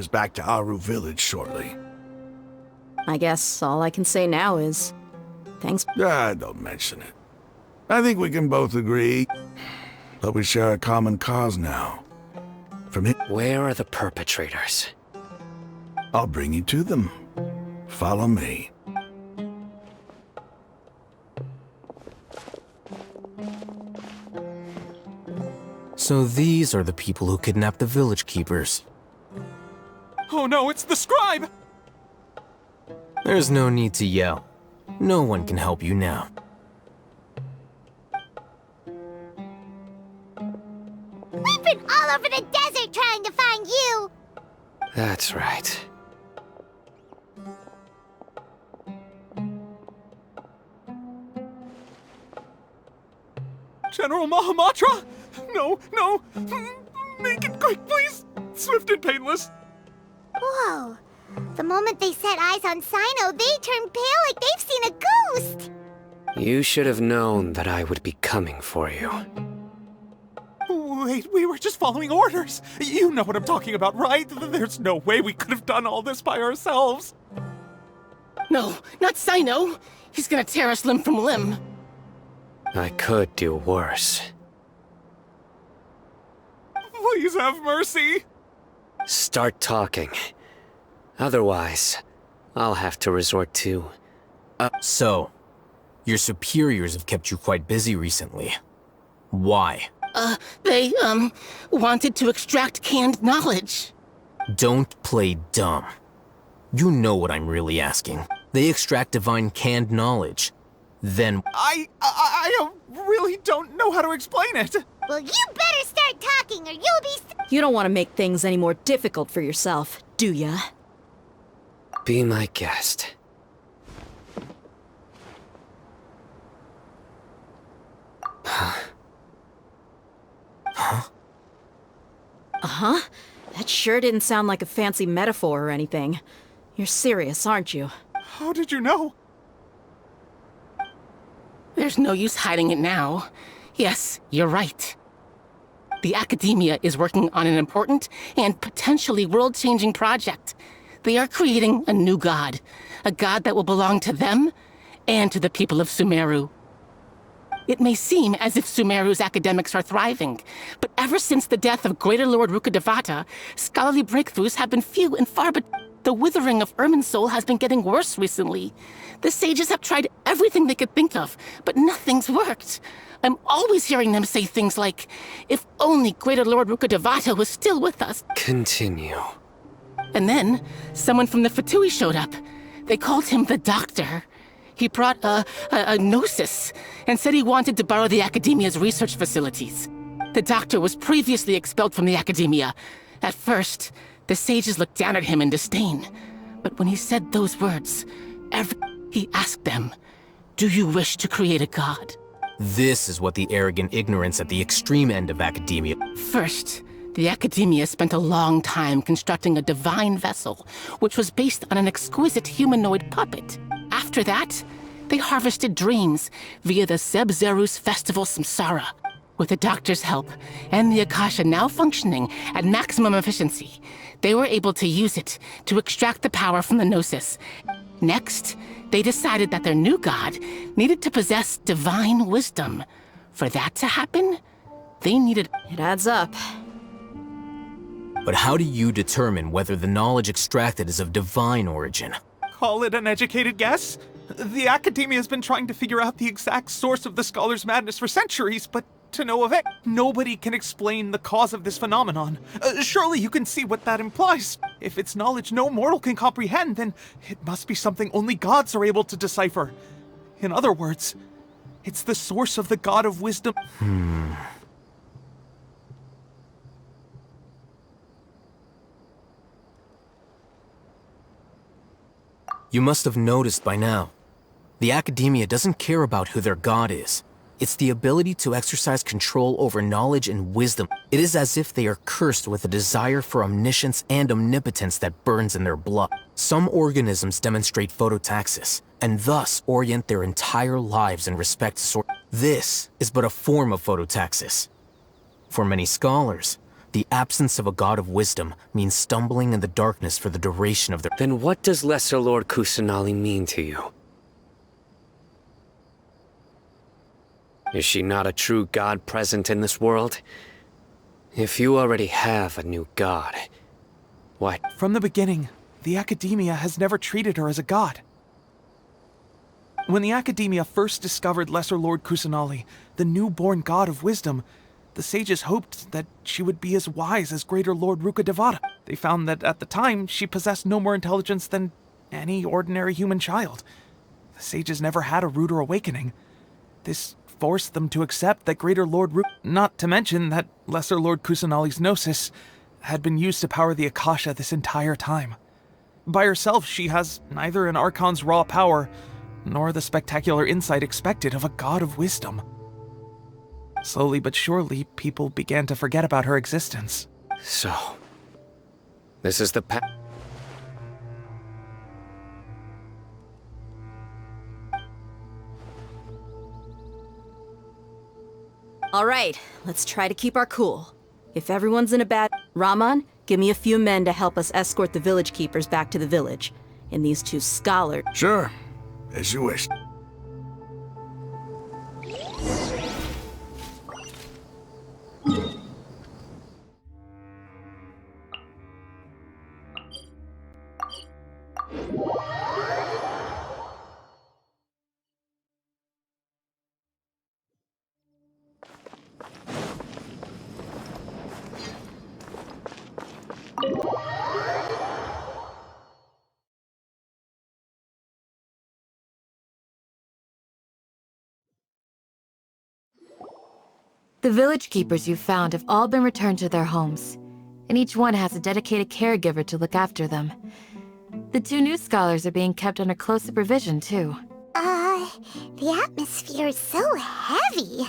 is back to Aru village shortly. I guess all I can say now is... thanks. Don't mention it. I think we can both agree that we share a common cause now. From here, Where are the perpetrators? I'll bring you to them. Follow me. So these are the people who kidnapped the village keepers. Oh no, it's the scribe! There's no need to yell. No one can help you now. We've been all over the desert trying to find you! That's right. General Mahamatra? No, no! Make it quick, please! Swift and painless! Whoa. The moment they set eyes on Cyno, they turned pale like they've seen a ghost! You should have known that I would be coming for you. Wait, we were just following orders! You know what I'm talking about, right? There's no way we could have done all this by ourselves! No, not Cyno! He's gonna tear us limb from limb. I could do worse. Please have mercy! Start talking. Otherwise, I'll have to resort to... So, your superiors have kept you quite busy recently. Why? They, wanted to extract canned knowledge. Don't play dumb. You know what I'm really asking. They extract divine canned knowledge. Then... I really don't know how to explain it! Well, you better start talking or you'll be... You don't want to make things any more difficult for yourself, do ya? Be my guest. Uh-huh. That sure didn't sound like a fancy metaphor or anything. You're serious, aren't you? How did you know? There's no use hiding it now. Yes, you're right. The Academia is working on an important and potentially world-changing project. They are creating a new god. A god that will belong to them and to the people of Sumeru. It may seem as if Sumeru's academics are thriving, but ever since the death of Greater Lord Rukkhadevata, scholarly breakthroughs have been few and far between. The withering of Irminsul has been getting worse recently. The sages have tried everything they could think of, but nothing's worked. I'm always hearing them say things like, if only Greater Lord Rukkhadevata was still with us. Continue. And then, someone from the Fatui showed up. They called him the Doctor. He brought a gnosis, and said he wanted to borrow the Academia's research facilities. The Doctor was previously expelled from the Academia. At first, the sages looked down at him in disdain. But when he said those words, he asked them, do you wish to create a god? This is what the arrogant ignorance at the extreme end of academia... First, the Academia spent a long time constructing a divine vessel, which was based on an exquisite humanoid puppet. After that, they harvested dreams via the Zeb-Zerus Festival Samsara. With the Doctor's help, and the Akasha now functioning at maximum efficiency, they were able to use it to extract the power from the Gnosis. Next, they decided that their new god needed to possess divine wisdom. For that to happen, they needed... It adds up. But how do you determine whether the knowledge extracted is of divine origin? Call it an educated guess? The Academia has been trying to figure out the exact source of the scholar's madness for centuries, but to no effect. Nobody can explain the cause of this phenomenon. Surely you can see what that implies. If it's knowledge no mortal can comprehend, then it must be something only gods are able to decipher. In other words, it's the source of the god of wisdom. You must have noticed by now. The Academia doesn't care about who their god is. It's the ability to exercise control over knowledge and wisdom. It is as if they are cursed with a desire for omniscience and omnipotence that burns in their blood. Some organisms demonstrate phototaxis, and thus orient their entire lives in respect to This is but a form of phototaxis. For many scholars, The absence of a god of wisdom means stumbling in the darkness for the duration of their— Then what does Lesser Lord Kusanali mean to you? Is she not a true god present in this world? If you already have a new god, why— From the beginning, the Academia has never treated her as a god. When the Academia first discovered Lesser Lord Kusanali, the newborn god of wisdom, the sages hoped that she would be as wise as Greater Lord Rukkhadevata. They found that at the time, she possessed no more intelligence than any ordinary human child. The sages never had a ruder awakening. This forced them to accept that Greater Lord not to mention that Lesser Lord Kusanali's gnosis had been used to power the Akasha this entire time. By herself, she has neither an Archon's raw power, nor the spectacular insight expected of a god of wisdom. Slowly but surely, people began to forget about her existence. So, this is the All right, let's try to keep our cool. If everyone's in a bad— Raman, give me a few men to help us escort the village keepers back to the village. And these two scholars— Sure, as you wish. The village keepers you found have all been returned to their homes, and each one has a dedicated caregiver to look after them. The two new scholars are being kept under close supervision, too. The atmosphere is so heavy.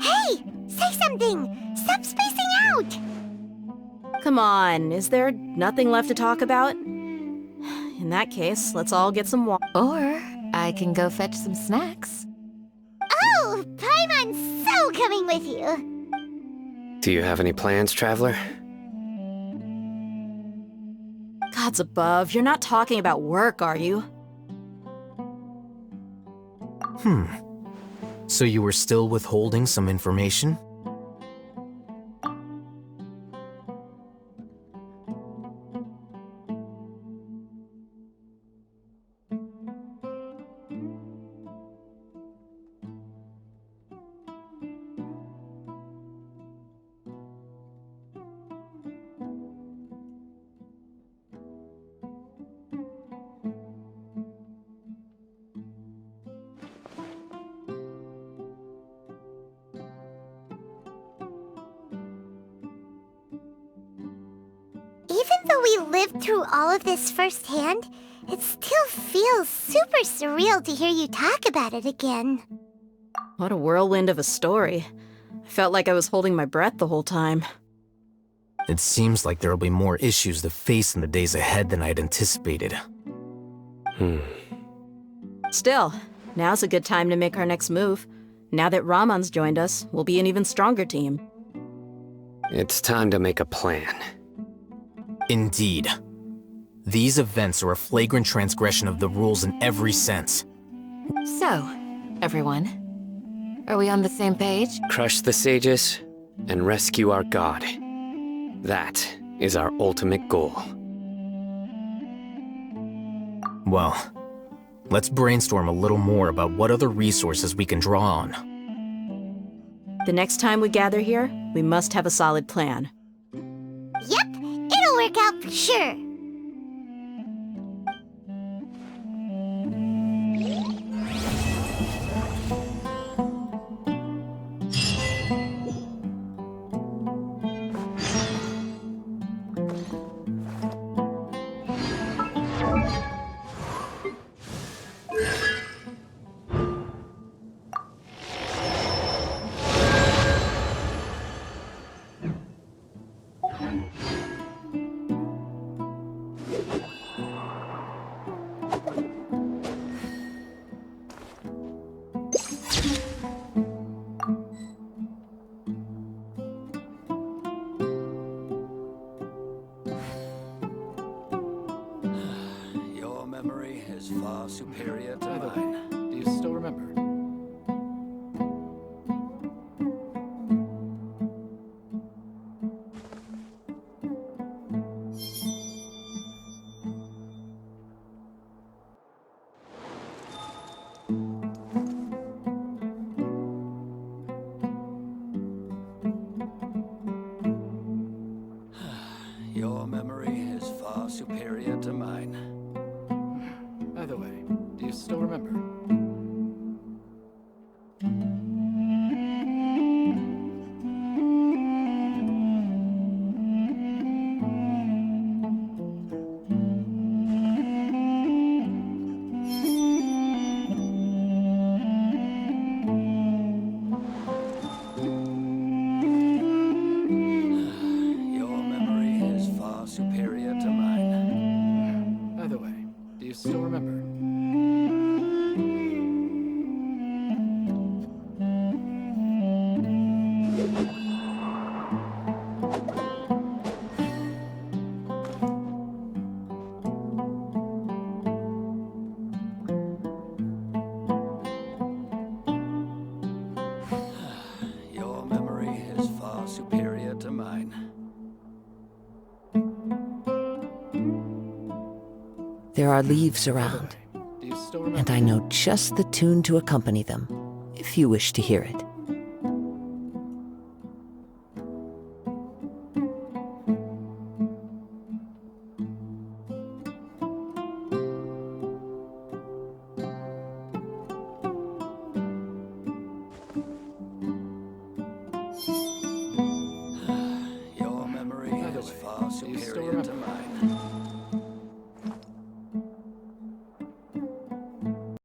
Hey! Say something! Stop spacing out! Come on, is there nothing left to talk about? In that case, let's all get some water. Or I can go fetch some snacks. Oh! Paimon's so coming with you! Do you have any plans, Traveler? Gods above, you're not talking about work, are you? So you were still withholding some information? Even though we lived through all of this firsthand, it still feels super surreal to hear you talk about it again. What a whirlwind of a story. I felt like I was holding my breath the whole time. It seems like there'll be more issues to face in the days ahead than I'd anticipated. Still, now's a good time to make our next move. Now that Raman's joined us, we'll be an even stronger team. It's time to make a plan. Indeed. These events are a flagrant transgression of the rules in every sense. So, everyone, are we on the same page? Crush the sages and rescue our god. That is our ultimate goal. Well, let's brainstorm a little more about what other resources we can draw on. The next time we gather here, we must have a solid plan. Yep, it'll work out for sure. is far superior to By the way, mine. do you still remember? Your memory is far superior to mine. By the way, do you still remember? Your memory is far superior to mine. By the way, do you still remember? Your memory is far superior to mine. There are leaves around, Do you still remember? and I know just the tune to accompany them, if you wish to hear it. Your memory By the is way, far do you still superior to remember? mine.